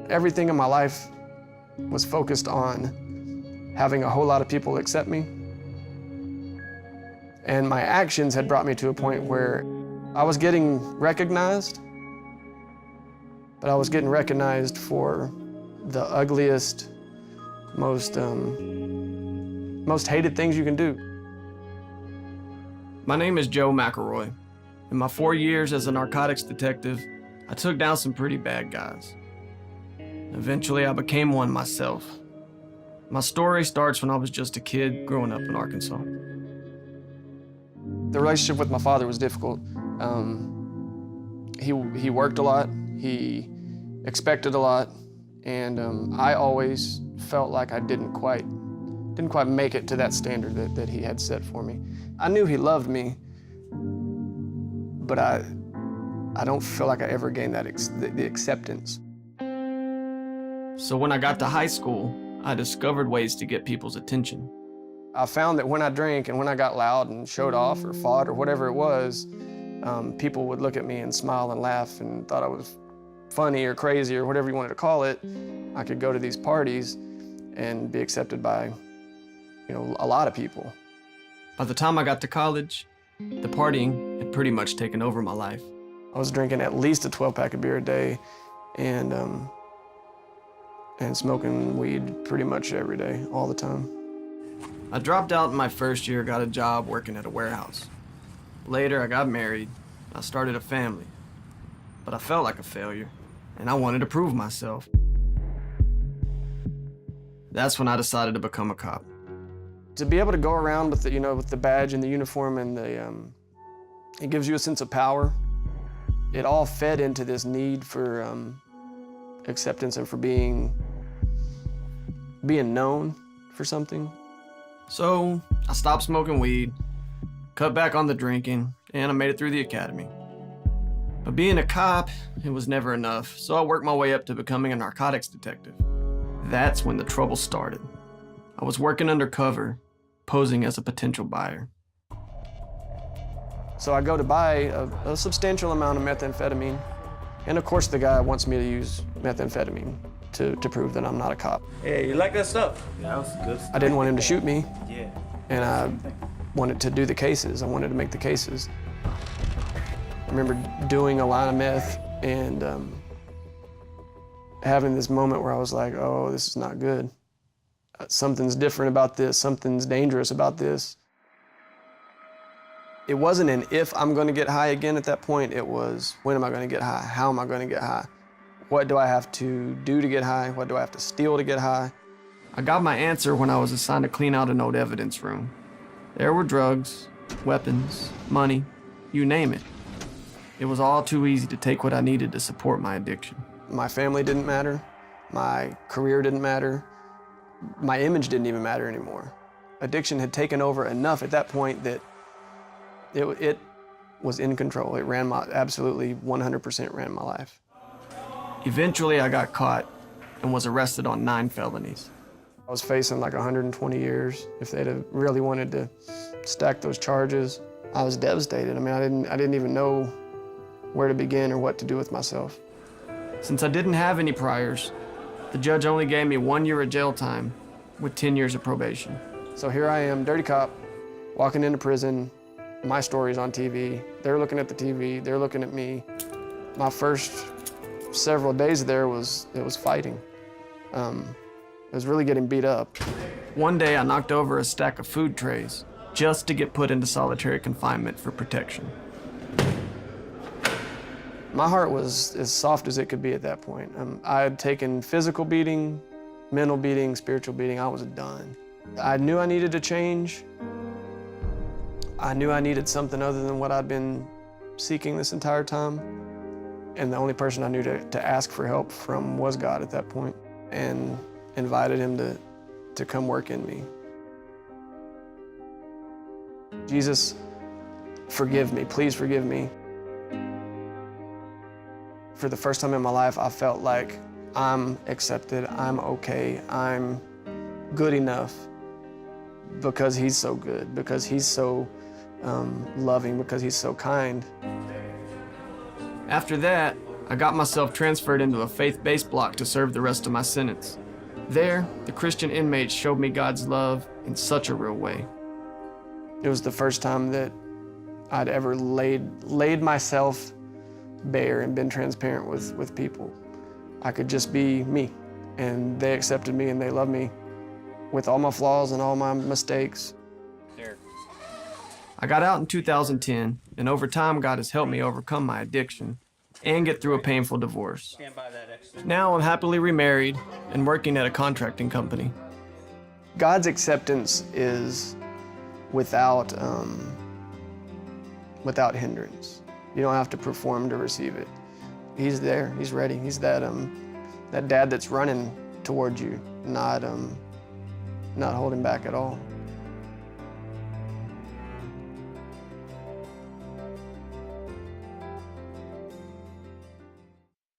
Everything in my life was focused on having a whole lot of people accept me. And my actions had brought me to a point where I was getting recognized, but I was getting recognized for the ugliest, most hated things you can do. My name is Joe McElroy. In my 4 years as a narcotics detective, I took down some pretty bad guys. Eventually, I became one myself. My story starts when I was just a kid growing up in Arkansas. The relationship with my father was difficult. He worked a lot, he expected a lot, and I always felt like I didn't quite make it to that standard that he had set for me. I knew he loved me, but I don't feel like I ever gained that the acceptance. So when I got to high school, I discovered ways to get people's attention. I found that when I drank and when I got loud and showed off or fought or whatever it was, people would look at me and smile and laugh and thought I was funny or crazy or whatever you wanted to call it. I could go to these parties and be accepted by, a lot of people. By the time I got to college, the partying had pretty much taken over my life. I was drinking at least a 12-pack of beer a day and smoking weed pretty much every day, all the time. I dropped out in my first year, got a job working at a warehouse. Later, I got married. I started a family. But I felt like a failure, and I wanted to prove myself. That's when I decided to become a cop. To be able to go around with the, with the badge and the uniform and it gives you a sense of power. It all fed into this need for acceptance and for being known for something. So I stopped smoking weed, cut back on the drinking, and I made it through the academy. But being a cop, it was never enough, so I worked my way up to becoming a narcotics detective. That's when the trouble started. I was working undercover, posing as a potential buyer. So I go to buy a substantial amount of methamphetamine, and of course the guy wants me to use methamphetamine to prove that I'm not a cop. Hey, you like that stuff? Yeah, that was good stuff. I didn't want him to shoot me, Yeah. and I wanted to do the cases. I wanted to make the cases. I remember doing a line of meth and having this moment where I was like, oh, this is not good. Something's different about this. Something's dangerous about this. It wasn't an if I'm going to get high again at that point. It was when am I going to get high? How am I going to get high? What do I have to do to get high? What do I have to steal to get high? I got my answer when I was assigned to clean out an old evidence room. There were drugs, weapons, money, you name it. It was all too easy to take what I needed to support my addiction. My family didn't matter. My career didn't matter. My image didn't even matter anymore. Addiction had taken over enough at that point that it was in control. It ran absolutely 100% ran my life. Eventually, I got caught and was arrested on 9 felonies. I was facing like 120 years. If they'd have really wanted to stack those charges, I was devastated. I mean, I didn't even know where to begin or what to do with myself. Since I didn't have any priors, the judge only gave me 1 year of jail time with 10 years of probation. So here I am, dirty cop, walking into prison. My story's on TV. They're looking at the TV. They're looking at me. My first several days there it was fighting. It was really getting beat up. One day I knocked over a stack of food trays just to get put into solitary confinement for protection. My heart was as soft as it could be at that point. I had taken physical beating, mental beating, spiritual beating. I was done. I knew I needed to change. I knew I needed something other than what I'd been seeking this entire time. And the only person I knew to ask for help from was God at that point, and invited him to come work in me. Jesus, forgive me, please forgive me. For the first time in my life, I felt like I'm accepted, I'm okay, I'm good enough because he's so good, because he's so loving, because he's so kind. After that, I got myself transferred into a faith-based block to serve the rest of my sentence. There, the Christian inmates showed me God's love in such a real way. It was the first time that I'd ever laid myself bare and been transparent with people. I could just be me, and they accepted me and they loved me with all my flaws and all my mistakes. I got out in 2010, and over time God has helped me overcome my addiction and get through a painful divorce. Now I'm happily remarried and working at a contracting company. God's acceptance is without hindrance. You don't have to perform to receive it. He's there, he's ready. He's that dad that's running toward you, not holding back at all.